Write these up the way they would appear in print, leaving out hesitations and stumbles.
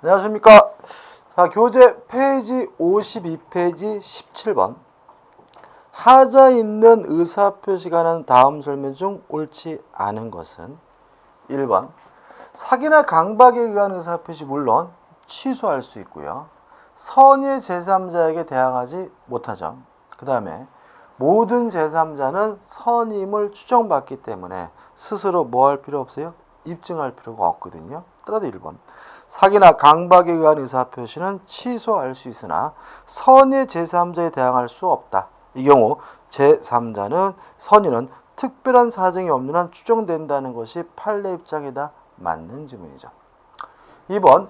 안녕하십니까. 자, 교재 페이지 52페이지 17번. 하자 있는 의사표시가 하는 다음 설명 중 옳지 않은 것은 1번. 사기나 강박에 의한 의사표시 물론 취소할 수 있고요. 선의의 제3자에게 대항하지 못하죠. 그 다음에 모든 제3자는 선임을 추정받기 때문에 스스로 뭐 할 필요 없어요? 입증할 필요가 없거든요. 따라서 1번. 사기나 강박에 의한 의사표시는 취소할 수 있으나 선의의 제3자에 대항할 수 없다. 이 경우 제3자는 선의는 특별한 사정이 없는 한 추정된다는 것이 판례 입장이다. 맞는 질문이죠. 2번.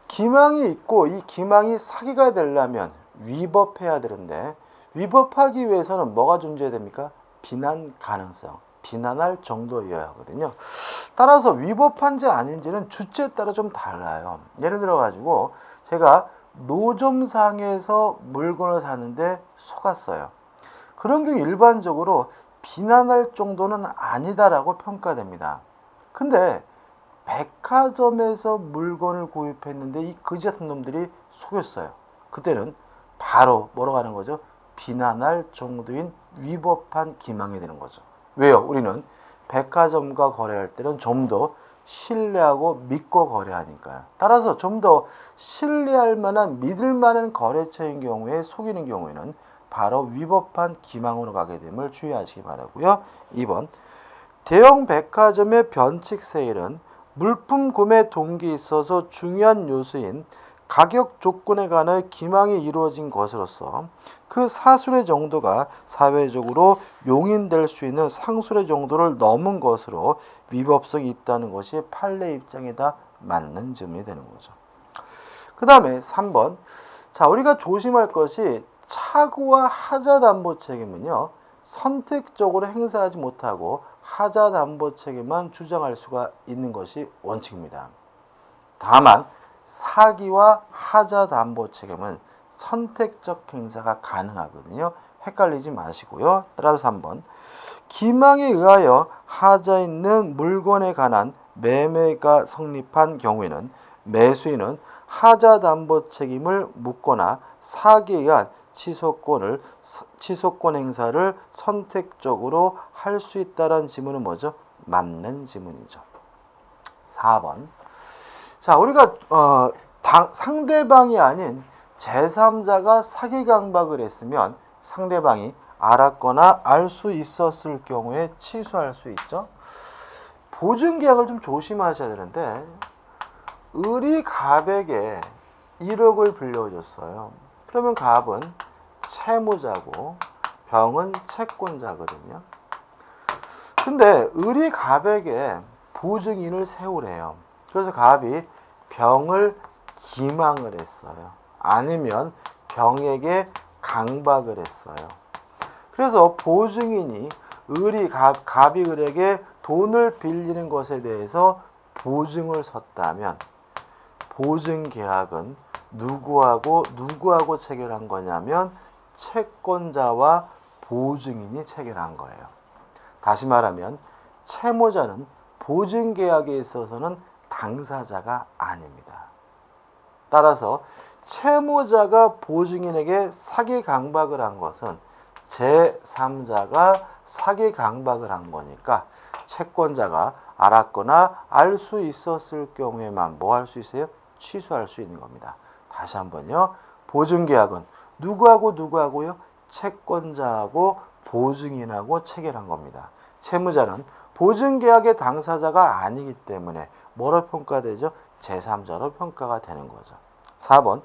기망이 있고 이 기망이 사기가 되려면 위법해야 되는데 위법하기 위해서는 뭐가 존재해야 됩니까? 비난 가능성, 비난할 정도여야 하거든요. 따라서 위법한지 아닌지는 주체에 따라 좀 달라요. 예를 들어 가지고 제가 노점상에서 물건을 사는데 속았어요. 그런 경우 일반적으로 비난할 정도는 아니다라고 평가됩니다. 근데 백화점에서 물건을 구입했는데 이 거지 같은 놈들이 속였어요. 그때는 바로 뭐라고 하는 거죠? 비난할 정도인 위법한 기망이 되는 거죠. 왜요? 우리는 백화점과 거래할 때는 좀 더 신뢰하고 믿고 거래하니까요. 따라서 좀 더 신뢰할 만한 믿을 만한 거래처인 경우에 속이는 경우에는 바로 위법한 기망으로 가게 됨을 주의하시기 바라고요. 2번. 대형 백화점의 변칙 세일은 물품 구매 동기에 있어서 중요한 요소인 가격 조건에 관해 기망이 이루어진 것으로서 그 사술의 정도가 사회적으로 용인될 수 있는 상술의 정도를 넘은 것으로 위법성이 있다는 것이 판례 입장에다 맞는 점이 되는 거죠. 그 다음에 3번. 자, 우리가 조심할 것이 차고와 하자 담보 책임은요, 선택적으로 행사하지 못하고 하자 담보 책임만 주장할 수가 있는 것이 원칙입니다. 다만 사기와 하자 담보 책임은 선택적 행사가 가능하거든요. 헷갈리지 마시고요. 따라서 3번. 기망에 의하여 하자 있는 물건에 관한 매매가 성립한 경우에는 매수인은 하자 담보 책임을 묻거나 사기에 의한 취소권 행사를 선택적으로 할 수 있다는 지문은 뭐죠? 맞는 지문이죠. 4번. 자, 우리가 상대방이 아닌 제3자가 사기 강박을 했으면 상대방이 알았거나 알 수 있었을 경우에 취소할 수 있죠. 보증계약을 좀 조심하셔야 되는데 을이 갑에게 1억을 빌려줬어요. 그러면 갑은 채무자고 병은 채권자거든요. 근데 을이 갑에게 보증인을 세우래요. 그래서 갑이 병을 기망을 했어요. 아니면 병에게 강박을 했어요. 그래서 보증인이 갑이 을에게 돈을 빌리는 것에 대해서 보증을 섰다면 보증계약은 누구하고 체결한 거냐면 채권자와 보증인이 체결한 거예요. 다시 말하면 채무자는 보증계약에 있어서는 당사자가 아닙니다. 따라서 채무자가 보증인에게 사기 강박을 한 것은 제3자가 사기 강박을 한 거니까 채권자가 알았거나 알 수 있었을 경우에만 뭐 할 수 있어요? 취소할 수 있는 겁니다. 다시 한번요. 보증계약은 누구하고요? 채권자하고 보증인하고 체결한 겁니다. 채무자는 보증계약의 당사자가 아니기 때문에 뭐로 평가되죠? 제3자로 평가가 되는 거죠. 4번.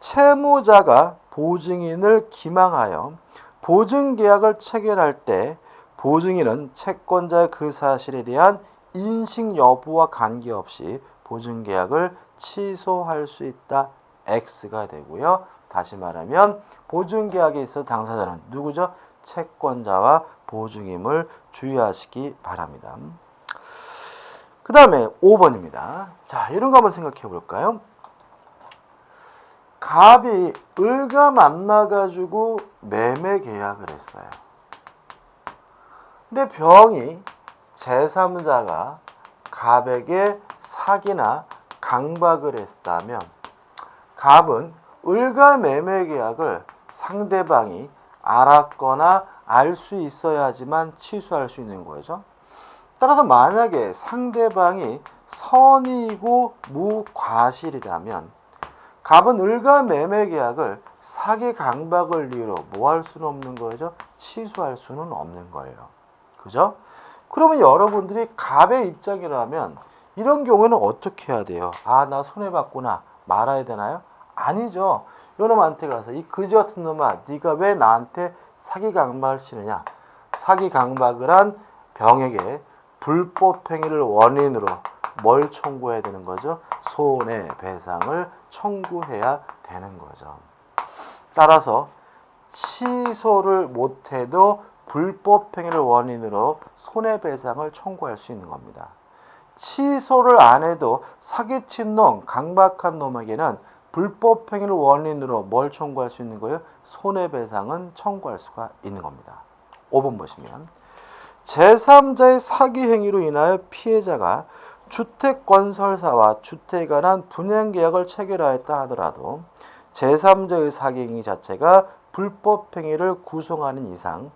채무자가 보증인을 기망하여 보증계약을 체결할 때 보증인은 채권자의 그 사실에 대한 인식 여부와 관계없이 보증계약을 취소할 수 있다. X가 되고요. 다시 말하면 보증계약에 있어 당사자는 누구죠? 채권자와 보증임을 주의하시기 바랍니다. 그 다음에 5번입니다. 자, 이런 거 한번 생각해 볼까요? 갑이 을과 만나가지고 매매 계약을 했어요. 근데 병이 제3자가 갑에게 사기나 강박을 했다면 갑은 을과 매매 계약을 상대방이 알았거나 알 수 있어야지만 취소할 수 있는 거죠. 따라서 만약에 상대방이 선의고 무과실이라면 갑은 을과 매매 계약을 사기 강박을 이유로 뭐 할 수는 없는 거죠? 취소할 수는 없는 거예요. 그죠? 그러면 여러분들이 갑의 입장이라면 이런 경우에는 어떻게 해야 돼요? 아, 나 손해봤구나. 말아야 되나요? 아니죠. 요놈한테 가서 이 그지 같은 놈아, 네가 왜 나한테 사기 강박을 치느냐? 사기 강박을 한 병에게 불법 행위를 원인으로 뭘 청구해야 되는 거죠? 손해배상을 청구해야 되는 거죠. 따라서 취소를 못해도 불법 행위를 원인으로 손해배상을 청구할 수 있는 겁니다. 취소를 안 해도 사기친 놈, 강박한 놈에게는 불법 행위를 원인으로 뭘 청구할 수 있는 거예요? 손해배상은 청구할 수가 있는 겁니다. 5번 보시면 제3자의 사기 행위로 인하여 피해자가 주택건설사와 주택에 관한 분양계약을 체결하였다 하더라도 제3자의 사기 행위 자체가 불법 행위를 구성하는 이상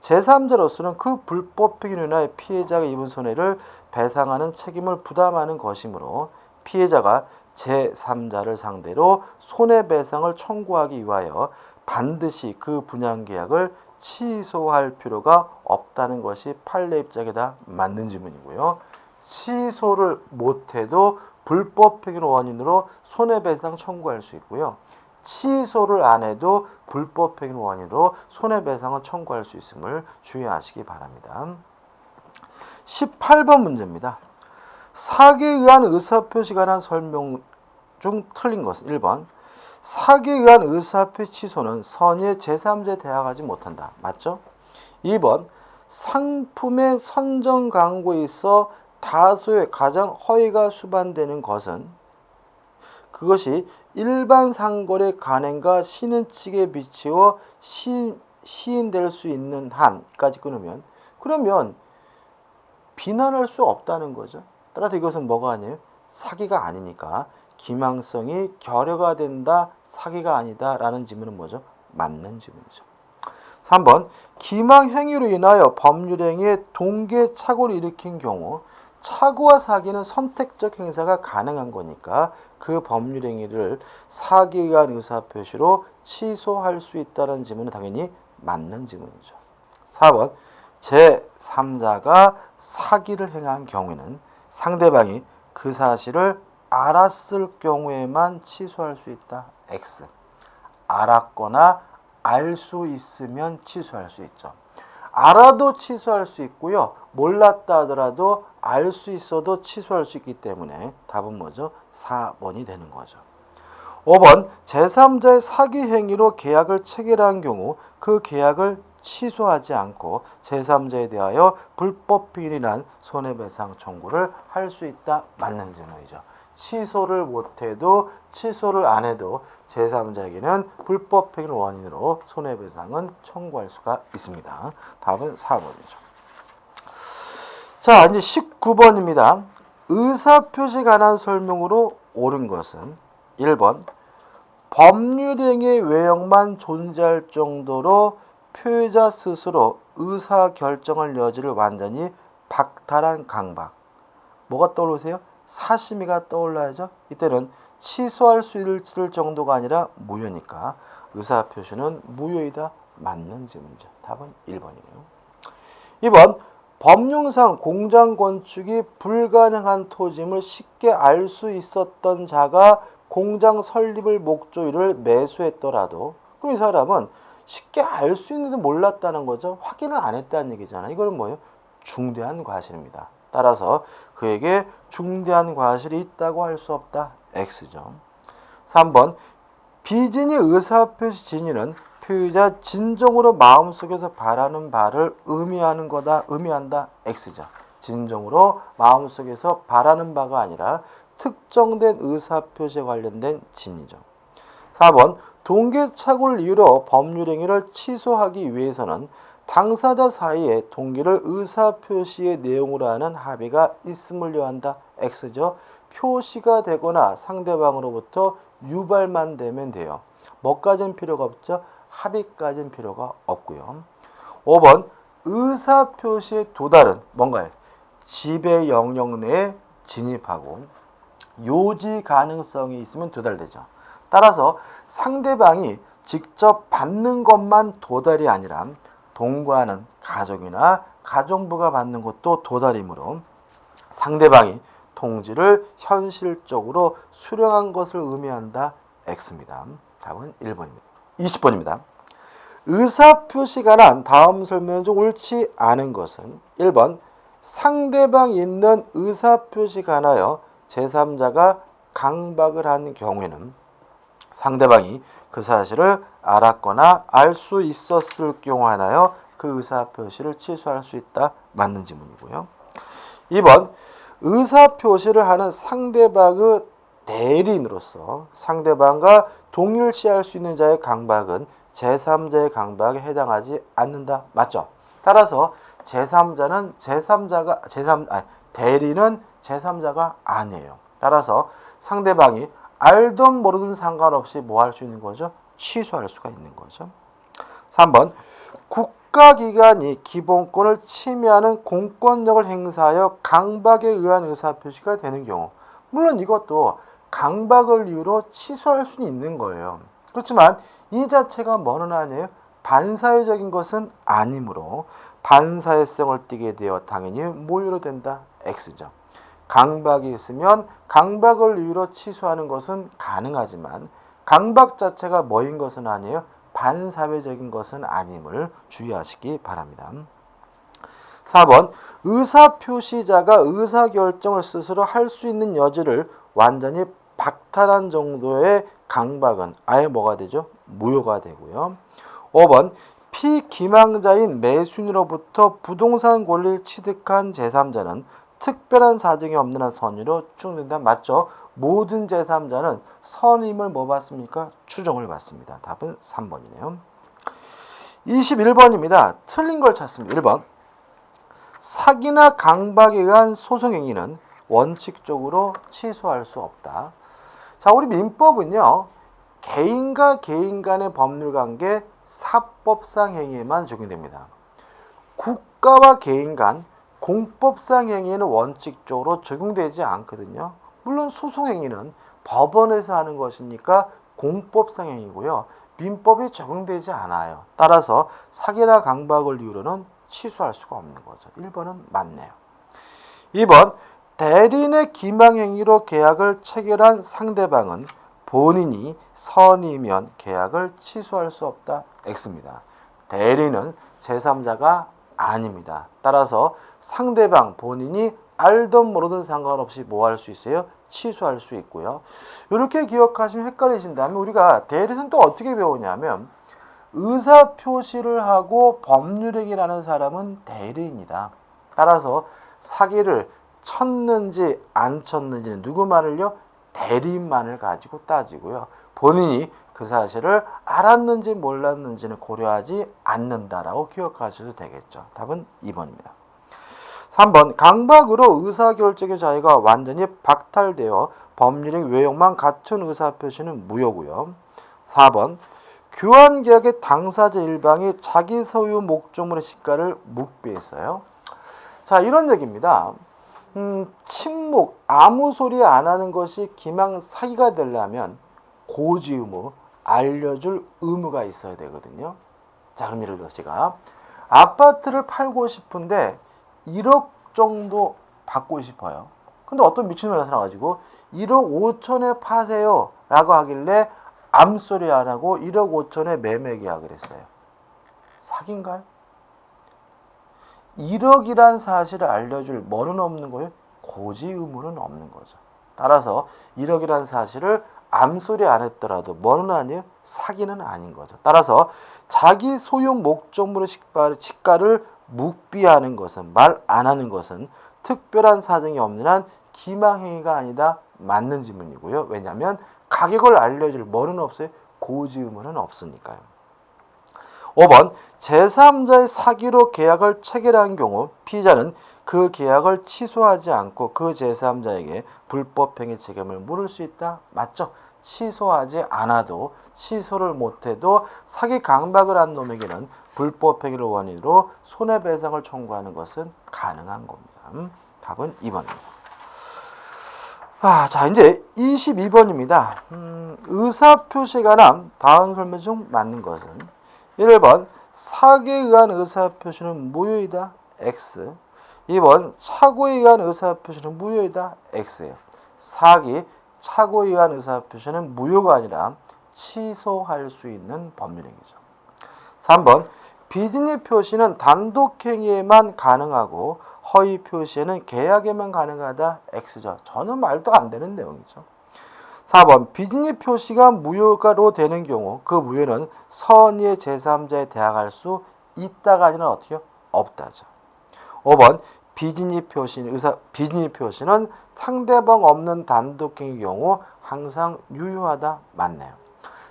제3자로서는 그 불법 행위로 인하여 피해자가 입은 손해를 배상하는 책임을 부담하는 것이므로 피해자가 제3자를 상대로 손해배상을 청구하기 위하여 반드시 그 분양계약을 취소할 필요가 없다는 것이 판례 입장에다 맞는 질문이고요. 취소를 못해도 불법 행위를 원인으로 손해배상 청구할 수 있고요. 취소를 안 해도 불법 행위 원인으로 손해배상을 청구할 수 있음을 주의하시기 바랍니다. 18번 문제입니다. 사기에 의한 의사표시에 관한 설명 중 틀린 것은 1번 사기에 의한 의사표시 취소는 선의의 제3자에 대항하지 못한다. 맞죠? 2번 상품의 선정 광고에 있어 다소의 가장 허위가 수반되는 것은 그것이 일반 상거래 간행과 신은 측에 비추어 시인될 수 있는 한까지 끊으면 그러면 비난할 수 없다는 거죠. 따라서 이것은 뭐가 아니에요? 사기가 아니니까 기망성이 결여가 된다, 사기가 아니다 라는 질문은 뭐죠? 맞는 질문이죠. 3번 기망 행위로 인하여 법률행위에 동기의 착오를 일으킨 경우 착오와 사기는 선택적 행사가 가능한 거니까 그 법률행위를 사기에 의한 의사표시로 취소할 수 있다는 질문은 당연히 맞는 질문이죠. 4번 제3자가 사기를 행한 경우에는 상대방이 그 사실을 알았을 경우에만 취소할 수 있다. X. 알았거나 알 수 있으면 취소할 수 있죠. 알아도 취소할 수 있고요. 몰랐다 하더라도 알 수 있어도 취소할 수 있기 때문에 답은 뭐죠? 4번이 되는 거죠. 5번 제3자의 사기 행위로 계약을 체결한 경우 그 계약을 취소하지 않고 제3자에 대하여 불법 행위란 손해배상 청구를 할 수 있다. 맞는 질문이죠. 취소를 못해도 취소를 안 해도 제3자에게는 불법 행위를 원인으로 손해배상은 청구할 수가 있습니다. 답은 4번이죠. 자, 이제 19번입니다. 의사표시에 관한 설명으로 옳은 것은 1번 법률행위의 외형만 존재할 정도로 표의자 스스로 의사결정할 여지를 완전히 박탈한 강박. 뭐가 떠오르세요? 사심이가 떠올라야죠. 이때는 취소할 수 있을 정도가 아니라 무효니까 의사표시는 무효이다. 맞는 질문이죠. 답은 1번이에요. 2번 법령상 공장 건축이 불가능한 토지임을 쉽게 알 수 있었던 자가 공장 설립을 목조일을 매수했더라도 그럼 이 사람은 쉽게 알 수 있는데 몰랐다는 거죠. 확인을 안 했다는 얘기잖아요. 이거는 뭐예요? 중대한 과실입니다. 따라서 그에게 중대한 과실이 있다고 할 수 없다. X죠. 3번 비진의 의사표시 진위는 표의자 진정으로 마음속에서 바라는 바를 의미한다. X죠. 진정으로 마음속에서 바라는 바가 아니라 특정된 의사표시에 관련된 진위죠. 4번 동기착오를 이유로 법률행위를 취소하기 위해서는 당사자 사이에 동기를 의사표시의 내용으로 하는 합의가 있음을 요한다. X죠. 표시가 되거나 상대방으로부터 유발만 되면 돼요. 뭐까지는 필요가 없죠? 합의까지는 필요가 없고요. 5번 의사표시에 도달은 뭔가요? 지배 영역 내에 진입하고 요지 가능성이 있으면 도달되죠. 따라서 상대방이 직접 받는 것만 도달이 아니라 동거하는 가족이나 가정부가 받는 것도 도달이므로 상대방이 통지를 현실적으로 수령한 것을 의미한다. X입니다. 답은 1번입니다. 20번입니다. 의사표시가 난 다음 설명 중 옳지 않은 것은 1번 상대방이 있는 의사표시가 나여 제3자가 강박을 한 경우에는 상대방이 그 사실을 알았거나 알 수 있었을 경우 하나여 그 의사표시를 취소할 수 있다. 맞는 지문이고요. 2번 의사표시를 하는 상대방의 대리인으로서 상대방과 동의를 취할 수 있는 자의 강박은 제3자의 강박에 해당하지 않는다. 맞죠? 따라서 제3자는 대리는 제3자가 아니에요. 따라서 상대방이 알든 모르든 상관없이 뭐 할 수 있는 거죠? 취소할 수가 있는 거죠. 3번 국가기관이 기본권을 침해하는 공권력을 행사하여 강박에 의한 의사표시가 되는 경우 물론 이것도 강박을 이유로 취소할 수는 있는 거예요. 그렇지만 이 자체가 뭐는 아니에요? 반사회적인 것은 아니므로 반사회성을 띠게 되어 당연히 모유로 된다. X죠. 강박이 있으면 강박을 이유로 취소하는 것은 가능하지만 강박 자체가 뭐인 것은 아니에요. 반사회적인 것은 아님을 주의하시기 바랍니다. 4번 의사표시자가 의사결정을 스스로 할 수 있는 여지를 완전히 박탈한 정도의 강박은 아예 뭐가 되죠? 무효가 되고요. 5번 피기망자인 매수인으로부터 부동산 권리를 취득한 제3자는 특별한 사정이 없는 한 선의로 추정된다. 맞죠? 모든 제3자는 선임을 뭐 받습니까? 추정을 받습니다. 답은 3번이네요. 21번입니다. 틀린 걸 찾습니다. 1번 사기나 강박에 의한 소송행위는 원칙적으로 취소할 수 없다. 자, 우리 민법은요. 개인과 개인 간의 법률관계 사법상 행위에만 적용됩니다. 국가와 개인 간 공법상 행위에는 원칙적으로 적용되지 않거든요. 물론 소송행위는 법원에서 하는 것이니까 공법상 행위고요. 민법이 적용되지 않아요. 따라서 사기나 강박을 이유로는 취소할 수가 없는 거죠. 1번은 맞네요. 2번 대리인의 기망행위로 계약을 체결한 상대방은 본인이 선이면 계약을 취소할 수 없다. X입니다. 대리는 제3자가 아닙니다. 따라서 상대방 본인이 알든 모르든 상관없이 뭐 할 수 있어요? 취소할 수 있고요. 이렇게 기억하시면 헷갈리신다면 우리가 대리는 또 어떻게 배우냐면 의사표시를 하고 법률행위라는 사람은 대리인이다. 따라서 사기를 쳤는지 안 쳤는지는 누구 말을요? 대리인만을 가지고 따지고요. 본인이 그 사실을 알았는지 몰랐는지는 고려하지 않는다라고 기억하셔도 되겠죠. 답은 2번입니다. 3번 강박으로 의사결정의 자유가 완전히 박탈되어 법률행 외형만 갖춘 의사표시는 무효고요. 4번 교환계약의 당사자 일방이 자기 소유 목적물의 시가를 묵비했어요. 자, 이런 얘기입니다. 침묵, 아무 소리 안 하는 것이 기망사기가 되려면 고지 의무, 알려줄 의무가 있어야 되거든요. 자, 그럼 예를 들어서 제가 아파트를 팔고 싶은데 1억 정도 받고 싶어요. 근데 어떤 미친놈이 나타나가지고 1억 5천에 파세요 라고 하길래 암소리 안 하고 1억 5천에 매매 계약을 했어요. 사기인가요? 1억이란 사실을 알려줄 뭐는 없는 거예요? 고지 의무는 없는 거죠. 따라서 1억이란 사실을 암소리 안 했더라도 뭐는 아니에요? 사기는 아닌 거죠. 따라서 자기 소유 목적물의 시가를 묵비하는 것은, 말 안 하는 것은 특별한 사정이 없는 한 기망행위가 아니다. 맞는 질문이고요. 왜냐하면 가격을 알려줄 뭐는 없어요? 고지 의무는 없으니까요. 5번 제3자의 사기로 계약을 체결한 경우 피의자는 그 계약을 취소하지 않고 그 제3자에게 불법행위 책임을 물을 수 있다. 맞죠? 취소하지 않아도 취소를 못해도 사기 강박을 한 놈에게는 불법행위를 원인으로 손해배상을 청구하는 것은 가능한 겁니다. 답은 2번입니다. 자, 이제 22번입니다. 의사표시에 관한 다음 설명 중 맞는 것은 1번 사기에 의한 의사표시는 무효이다. X. 2번 착오에 의한 의사표시는 무효이다. X예요. 사기, 착오에 의한 의사표시는 무효가 아니라 취소할 수 있는 법률행위죠. 3번 비진입 표시는 단독행위에만 가능하고 허위 표시에는 계약에만 가능하다. X죠. 전혀 말도 안 되는 내용이죠. 4번 비진입 표시가 무효가로 되는 경우 그 무효는 선의의 제3자에 대항할 수 있다가 아니라 어떻게 없다죠. 5번 비진입 표시는 상대방 없는 단독행위 경우 항상 유효하다. 맞네요.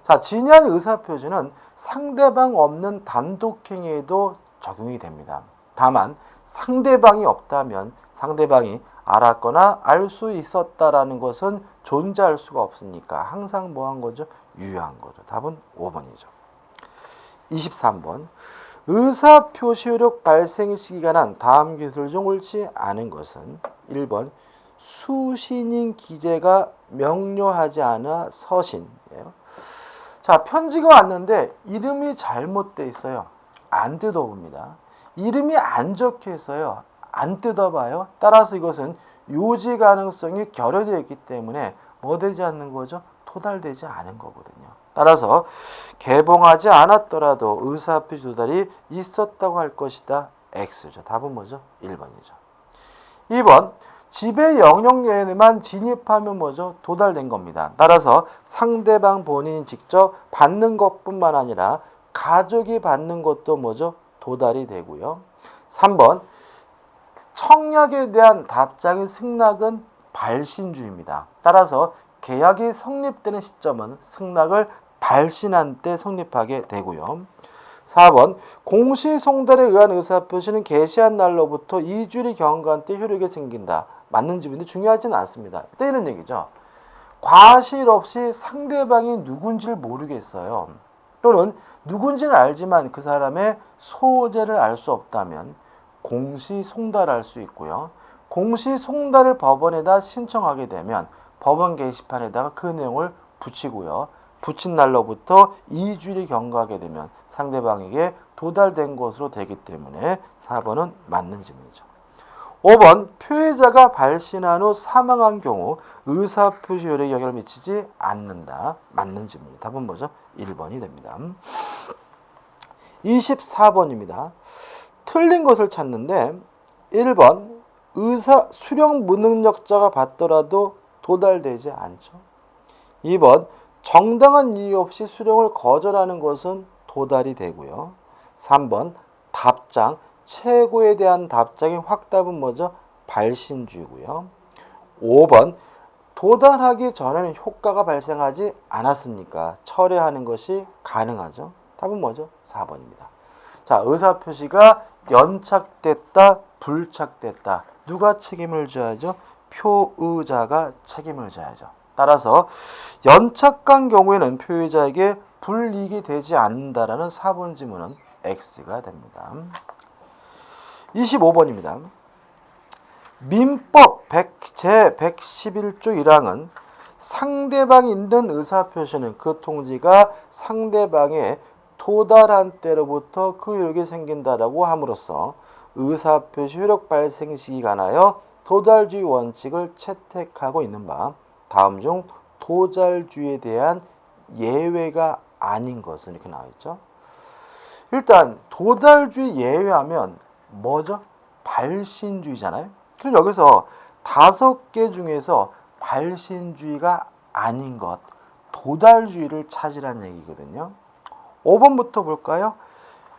자, 진의한 의사표시는 상대방 없는 단독행위에도 적용이 됩니다. 다만 상대방이 없다면 상대방이 알았거나 알 수 있었다라는 것은 존재할 수가 없으니까 항상 뭐한 거죠? 유효한 거죠. 답은 5번이죠. 23번 의사표시 효력 발생 시기가 난 다음 기술 중 옳지 않은 것은 1번 수신인 기재가 명료하지 않아 서신이에요. 자, 편지가 왔는데 이름이 잘못돼 있어요. 안 뜯어봅니다. 이름이 안 적혀 있어요. 안 뜯어봐요. 따라서 이것은 요지 가능성이 결여되어 있기 때문에 뭐 되지 않는 거죠? 토달되지 않은 거거든요. 따라서 개봉하지 않았더라도 의사표시 도달이 있었다고 할 것이다. X죠. 답은 뭐죠? 1번이죠. 2번 지배 영역내에만 진입하면 뭐죠? 도달된 겁니다. 따라서 상대방 본인이 직접 받는 것뿐만 아니라 가족이 받는 것도 뭐죠? 도달이 되고요. 3번 청약에 대한 답장의 승낙은 발신주입니다. 따라서 계약이 성립되는 시점은 승낙을 발신한 때 성립하게 되고요. 4번 공시송달에 의한 의사표시는 개시한 날로부터 2주일이 경과한 때 효력이 생긴다. 맞는 집인데 중요하지는 않습니다. 또 이런 얘기죠. 과실 없이 상대방이 누군지를 모르겠어요. 또는 누군지는 알지만 그 사람의 소재를 알 수 없다면 공시송달할 수 있고요. 공시송달을 법원에다 신청하게 되면 법원 게시판에다가 그 내용을 붙이고요. 붙인 날로부터 2주일이 경과하게 되면 상대방에게 도달된 것으로 되기 때문에 4번은 맞는 질문이죠. 5번 표의자가 발신한 후 사망한 경우 의사표시 효력에 영향을 미치지 않는다. 맞는 질문입니다. 답은 뭐죠? 1번이 됩니다. 24번입니다. 틀린 것을 찾는데 1번 의사 수령 무능력자가 받더라도 도달되지 않죠. 2번 정당한 이유 없이 수령을 거절하는 것은 도달이 되고요. 3번 답장, 최고에 대한 답장의 확답은 뭐죠? 발신주고요. 5번 도달하기 전에는 효과가 발생하지 않았으니까 철회하는 것이 가능하죠. 답은 뭐죠? 4번입니다. 자, 의사표시가 연착됐다, 불착됐다. 누가 책임을 져야죠? 표의자가 책임을 져야죠. 따라서 연착한 경우에는 표의자에게 불이익이 되지 않는다라는 4번 지문은 X가 됩니다. 25번입니다. 민법 제111조 1항은 상대방이 있는 의사표시는 그 통지가 상대방에 도달한 때로부터 그 효력이 생긴다라고 함으로써 의사표시 효력 발생 시기에 관하여 도달주의 원칙을 채택하고 있는 바 다음 중 도달주의에 대한 예외가 아닌 것은 이렇게 나와 있죠. 일단 도달주의 예외하면 뭐죠? 발신주의잖아요. 그럼 여기서 5개 중에서 발신주의가 아닌 것, 도달주의를 찾으라는 얘기거든요. 5번부터 볼까요?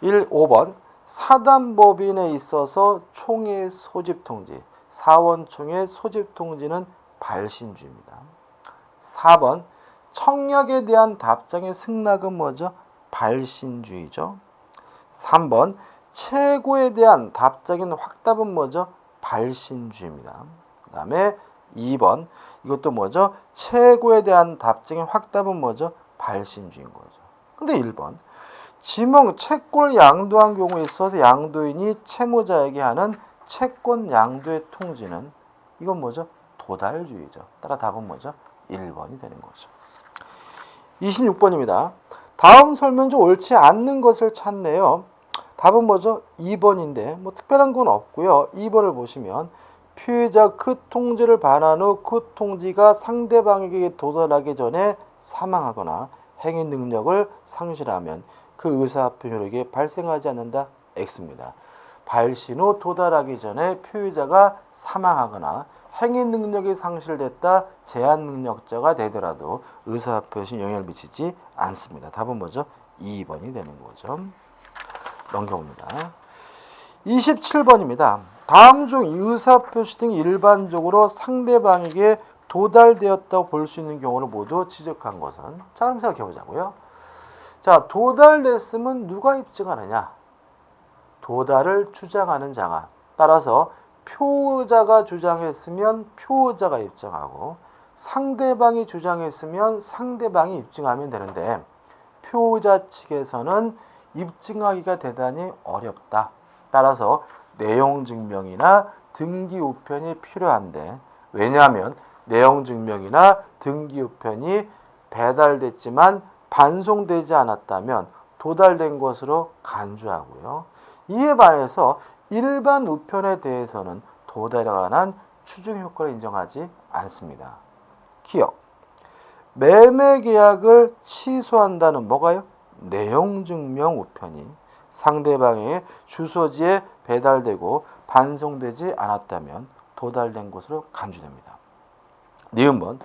5번 사단법인에 있어서 총회 소집통지, 사원총회 소집통지는 발신주의입니다. 4번 청약에 대한 답장의 승낙은 뭐죠? 발신주의죠. 3번 최고에 대한 답적인 확답은 뭐죠? 발신주입니다. 그 다음에 2번 이것도 뭐죠? 최고에 대한 답적인 확답은 뭐죠? 발신주인 거죠. 근데 1번 지명 채권을 양도한 경우에 있어서 양도인이 채무자에게 하는 채권 양도의 통지는 이건 뭐죠? 도달주의죠. 따라 답은 뭐죠? 1번이 되는 거죠. 26번입니다. 다음 설명 중 옳지 않는 것을 찾네요. 답은 뭐죠? 2번인데 뭐 특별한 건 없고요. 2번을 보시면 피해자 그 통지를 반환 후 그 통지가 상대방에게 도달하기 전에 사망하거나 행위 능력을 상실하면 그 의사표현력이 발생하지 않는다. X입니다. 발신 후 도달하기 전에 피해자가 사망하거나 행위 능력이 상실됐다. 제한 능력자가 되더라도 의사표시에 영향을 미치지 않습니다. 답은 뭐죠? 2번이 되는 거죠. 넘겨봅니다. 27번입니다. 다음 중 의사표시 등이 일반적으로 상대방에게 도달되었다고 볼 수 있는 경우를 모두 지적한 것은? 자, 그럼 생각해 보자고요. 자, 도달됐으면 누가 입증하느냐? 도달을 주장하는 자가. 따라서 표자가 주장했으면 표자가 입증하고 상대방이 주장했으면 상대방이 입증하면 되는데 표자 측에서는 입증하기가 대단히 어렵다. 따라서 내용 증명이나 등기 우편이 필요한데 왜냐하면 내용 증명이나 등기 우편이 배달됐지만 반송되지 않았다면 도달된 것으로 간주하고요. 이에 반해서 일반 우편에 대해서는 도달에 관한 추정 효과를 인정하지 않습니다. 기억. 매매 계약을 취소한다는 뭐가요? 내용 증명 우편이 상대방의 주소지에 배달되고 반송되지 않았다면 도달된 것으로 간주됩니다. 니은번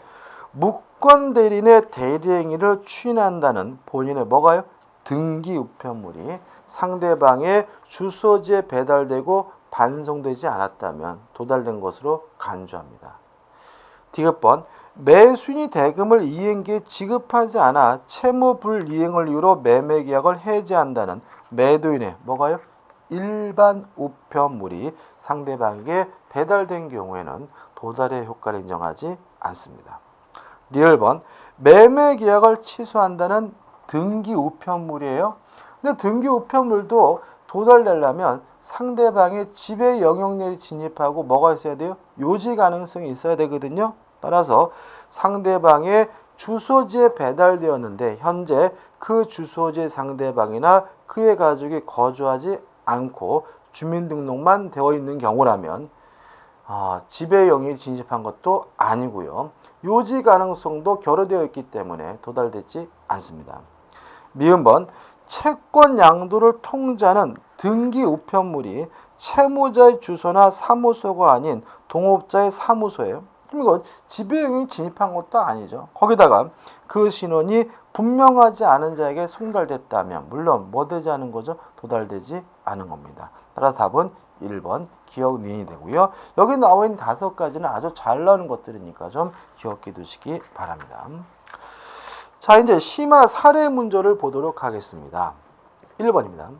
무권 대리인의 대리행위를 추인한다는 본인의 뭐가요? 등기 우편물이 상대방의 주소지에 배달되고 반송되지 않았다면 도달된 것으로 간주합니다. 디귿번 매수인이 대금을 이행기에 지급하지 않아 채무 불이행을 이유로 매매 계약을 해지한다는 매도인의 뭐가요? 일반 우편물이 상대방에게 배달된 경우에는 도달의 효과를 인정하지 않습니다. 리을번 매매 계약을 취소한다는 등기 우편물이에요. 근데 등기 우편물도 도달되려면 상대방의 지배 영역내에 진입하고 뭐가 있어야 돼요? 요지 가능성이 있어야 되거든요. 따라서 상대방의 주소지에 배달되었는데 현재 그 주소지 상대방이나 그의 가족이 거주하지 않고 주민등록만 되어 있는 경우라면 지배 영역에 진입한 것도 아니고요. 요지 가능성도 결여되어 있기 때문에 도달되지 않습니다. 미음번 채권 양도를 통지하는 등기 우편물이 채무자의 주소나 사무소가 아닌 동업자의 사무소예요. 그럼 이거 지배 영역에 진입한 것도 아니죠. 거기다가 그 신원이 분명하지 않은 자에게 송달됐다면 물론 뭐 되지 않은 거죠? 도달되지 않은 겁니다. 따라서 답은 1번 기억 니은이 되고요. 여기 나와 있는 5가지는 아주 잘 나오는 것들이니까 좀 기억해 두시기 바랍니다. 자, 이제 심화 사례 문제를 보도록 하겠습니다. 1번입니다.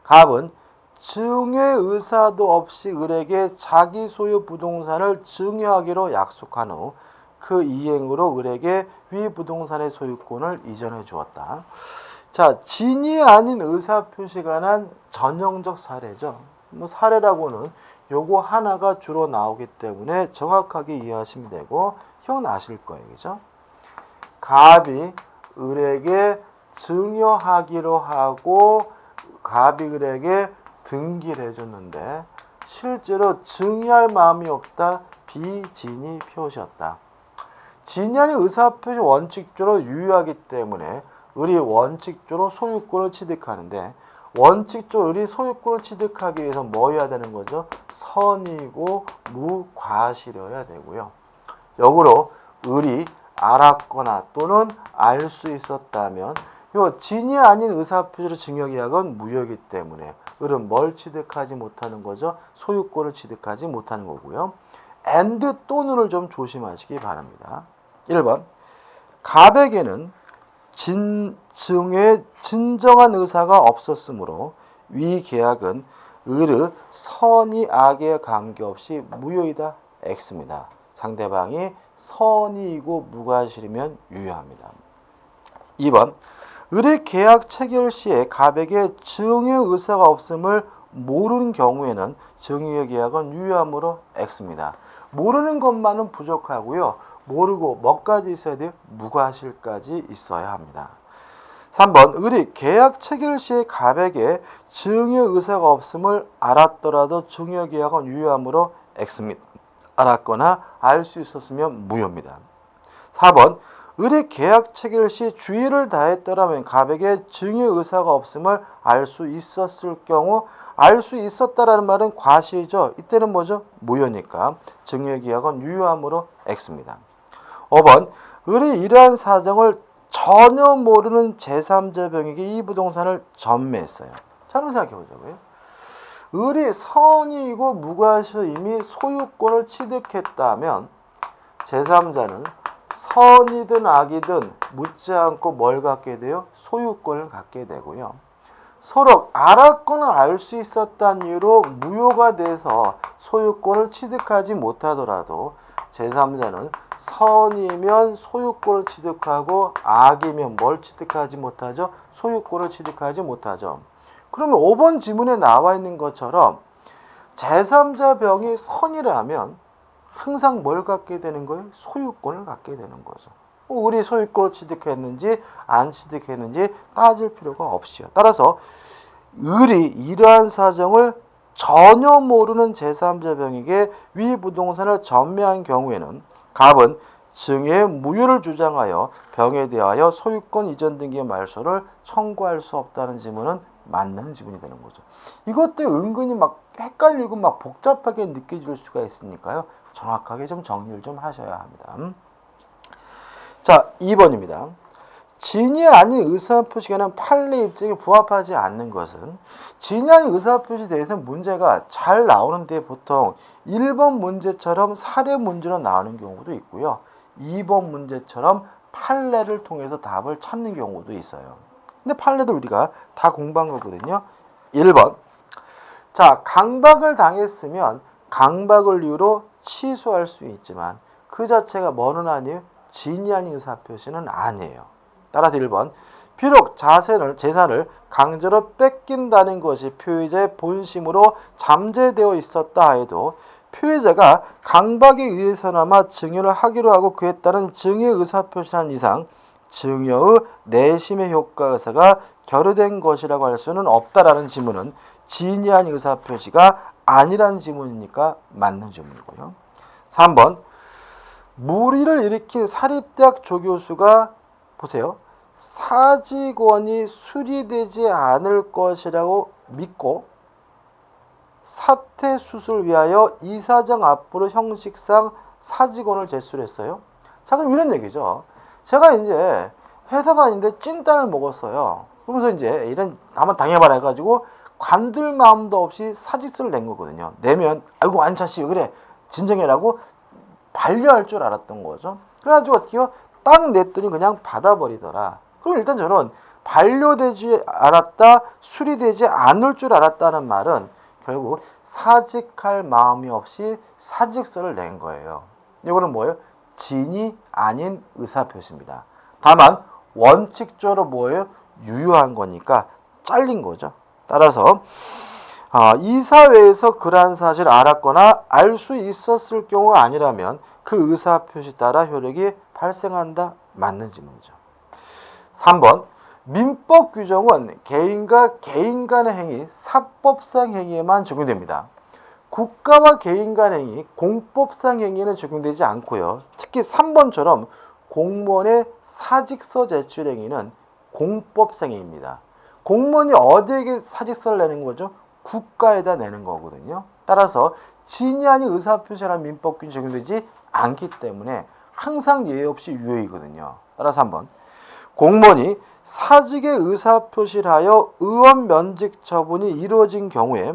갑은 증여 의사도 없이 을에게 자기 소유 부동산을 증여하기로 약속한 후 그 이행으로 을에게 위 부동산의 소유권을 이전해 주었다. 자, 진이 아닌 의사표시가 관한 전형적 사례죠. 뭐 사례라고는 요거 하나가 주로 나오기 때문에 정확하게 이해하시면 되고 기억나실 거예요. 그죠? 갑이 을에게 증여하기로 하고 갑이 을에게 등기를 해줬는데 실제로 증여할 마음이 없다. 비진이 표시였다. 진이 아닌 의사표시 원칙적으로 유효하기 때문에 을이 원칙적으로 소유권을 취득하는데 원칙적으로 을이 소유권을 취득하기 위해서 뭐 해야 되는 거죠? 선이고 무과실이어야 되고요. 역으로 을이 알았거나 또는 알 수 있었다면 요 진이 아닌 의사표시로 증여계약은 무효이기 때문에 을은 뭘 취득하지 못하는 거죠? 소유권을 취득하지 못하는 거고요. and 또는을 좀 조심하시기 바랍니다. 1번 갑에게는 증여의 진정한 의사가 없었으므로 위 계약은 을의 선의 악에 관계없이 무효이다. X입니다. 상대방이 선의이고 무과실이면 유효합니다. 2번 을의 계약 체결 시에 갑에게 증여 의사가 없음을 모르는 경우에는 증여 계약은 유효하므로 X입니다. 모르는 것만은 부족하고요. 모르고 뭐까지 있어야 돼요? 무과실까지 있어야 합니다. 3번 을이 계약 체결 시에 갑에게 증여 의사가 없음을 알았더라도 증여 계약은 유효하므로 X입니다. 알았거나 알 수 있었으면 무효입니다. 4번 을이 계약 체결 시 주의를 다했더라면 갑에게 증여 의사가 없음을 알 수 있었을 경우 알 수 있었다라는 말은 과실이죠. 이때는 뭐죠? 무효니까 증여 계약은 유효하므로 X입니다. 5번 을이 이러한 사정을 전혀 모르는 제3자 병에게 이 부동산을 전매했어요. 자, 한번 생각해 보자고요. 을이 선의이고 무과실로 이미 소유권을 취득했다면 제3자는 선이든 악이든 묻지 않고 뭘 갖게 돼요? 소유권을 갖게 되고요. 서로 알았거나 알 수 있었다는 이유로 무효가 돼서 소유권을 취득하지 못하더라도 제3자는 선이면 소유권을 취득하고 악이면 뭘 취득하지 못하죠? 소유권을 취득하지 못하죠. 그러면 5번 지문에 나와 있는 것처럼 제3자 병이 선이라면 항상 뭘 갖게 되는 거예요? 소유권을 갖게 되는 거죠. 우리 소유권을 취득했는지 안 취득했는지 따질 필요가 없이요. 따라서 을이 이러한 사정을 전혀 모르는 제3자 병에게 위 부동산을 전매한 경우에는 갑은 증여의 무효를 주장하여 병에 대하여 소유권 이전 등기의 말소를 청구할 수 없다는 지문은 맞는 지문이 되는 거죠. 이것도 은근히 막 헷갈리고 막 복잡하게 느껴질 수가 있으니까요. 정확하게 좀 정리를 좀 하셔야 합니다. 자, 2번입니다. 진이 아닌 의사표시에는 판례 입증에 부합하지 않는 것은 진이 아닌 의사표시에 대해서는 문제가 잘 나오는데 보통 1번 문제처럼 사례 문제로 나오는 경우도 있고요. 2번 문제처럼 판례를 통해서 답을 찾는 경우도 있어요. 근데 판례도 우리가 다 공부한 거거든요. 1번. 자, 강박을 당했으면 강박을 이유로 취소할 수 있지만 그 자체가 뭐는 아니에요? 진이 아닌 의사표시는 아니에요. 따라서 1번. 비록 재산을 강제로 뺏긴다는 것이 표의자의 본심으로 잠재되어 있었다 해도 표의자가 강박에 의해서나마 증여를 하기로 하고 그에 따른 증여 의사표시한 이상 증여의 내심의 효과 의사가 결여된 것이라고 할 수는 없다라는 지문은 진이 아닌 의사표시가 아니라는 지문이니까 맞는 지문이고요. 3번. 무리를 일으킨 사립대학 조교수가 보세요. 사직원이 수리되지 않을 것이라고 믿고 사퇴 수술을 위하여 이사장 앞으로 형식상 사직원을 제출했어요. 자, 그럼 이런 얘기죠. 제가 이제 회사 다니는데 찐따를 먹었어요. 그러면서 이제 이런 한번 당해봐라 해가지고 관둘 마음도 없이 사직서를 낸 거거든요. 내면 아이고 안차씨 그래 진정해라고 반려할 줄 알았던 거죠. 그래가지고 어떻게요? 딱 냈더니 그냥 받아버리더라. 그럼 일단 저는 반려되지 않았다, 수리되지 않을 줄 알았다는 말은 결국 사직할 마음이 없이 사직서를 낸 거예요. 이거는 뭐예요? 진이 아닌 의사표시입니다. 다만 원칙적으로 뭐예요? 유효한 거니까 잘린 거죠. 따라서 이사회에서 그러한 사실을 알았거나 알 수 있었을 경우가 아니라면 그 의사표시 따라 효력이 발생한다. 맞는 질문이죠. 3번. 민법 규정은 개인과 개인 간의 행위, 사법상 행위에만 적용됩니다. 국가와 개인 간 행위, 공법상 행위에는 적용되지 않고요. 특히 3번처럼 공무원의 사직서 제출 행위는 공법상 행위입니다. 공무원이 어디에게 사직서를 내는 거죠? 국가에다 내는 거거든요. 따라서 진이 아닌 의사표시라는 민법규정이 적용되지 않기 때문에 항상 예외 없이 유효이거든요. 따라서 3번. 공무원이 사직의 의사표시를 하여 의원 면직 처분이 이루어진 경우에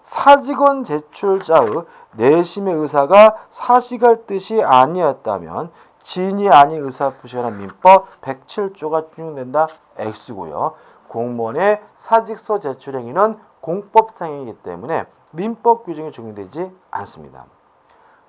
사직원 제출자의 내심의 의사가 사직할 뜻이 아니었다면 지인이 아닌 의사표시에 관한 민법 107조가 준용된다. X고요. 공무원의 사직서 제출 행위는 공법상이기 때문에 민법 규정이 적용되지 않습니다.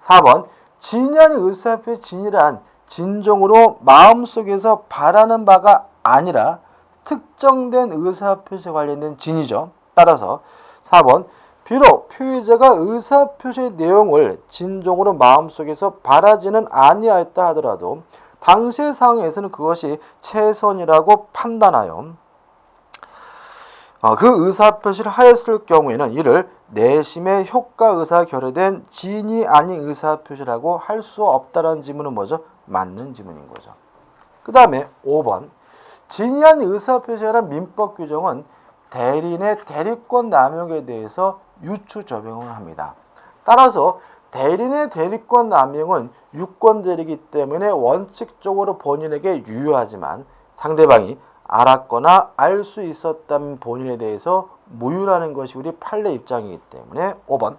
4번 지인이 아닌 의사표시 진이란 진정으로 마음속에서 바라는 바가 아니라 특정된 의사표시에 관련된 진이죠. 따라서 4번 비록 표의자가 의사표시의 내용을 진정으로 마음속에서 바라지는 아니하였다 하더라도 당시의 상황에서는 그것이 최선이라고 판단하여 그 의사표시를 하였을 경우에는 이를 내심의 효과 의사가 결여된 지인이 아닌 의사표시라고 할 수 없다라는 지문은 뭐죠? 맞는 지문인 거죠. 그 다음에 5번 지인이 아닌 의사표시에 관한 민법 규정은 대리인의 대리권 남용에 대해서 유추 적용을 합니다. 따라서 대리인의 대리권 남용은 유권 대리이기 때문에 원칙적으로 본인에게 유효하지만 상대방이 알았거나 알 수 있었다면 본인에 대해서 무효라는 것이 우리 판례 입장이기 때문에 5번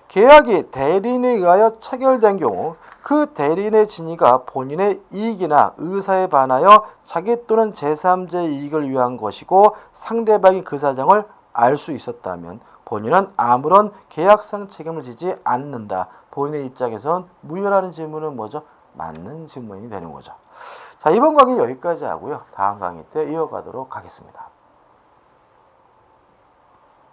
계약이 대리인에 의하여 체결된 경우 그 대리인의 진위가 본인의 이익이나 의사에 반하여 자기 또는 제3자의 이익을 위한 것이고 상대방이 그 사정을 알 수 있었다면 본인은 아무런 계약상 책임을 지지 않는다. 본인의 입장에선 무효라는 질문은 뭐죠? 맞는 질문이 되는 거죠. 자, 이번 강의 여기까지 하고요. 다음 강의 때 이어가도록 하겠습니다.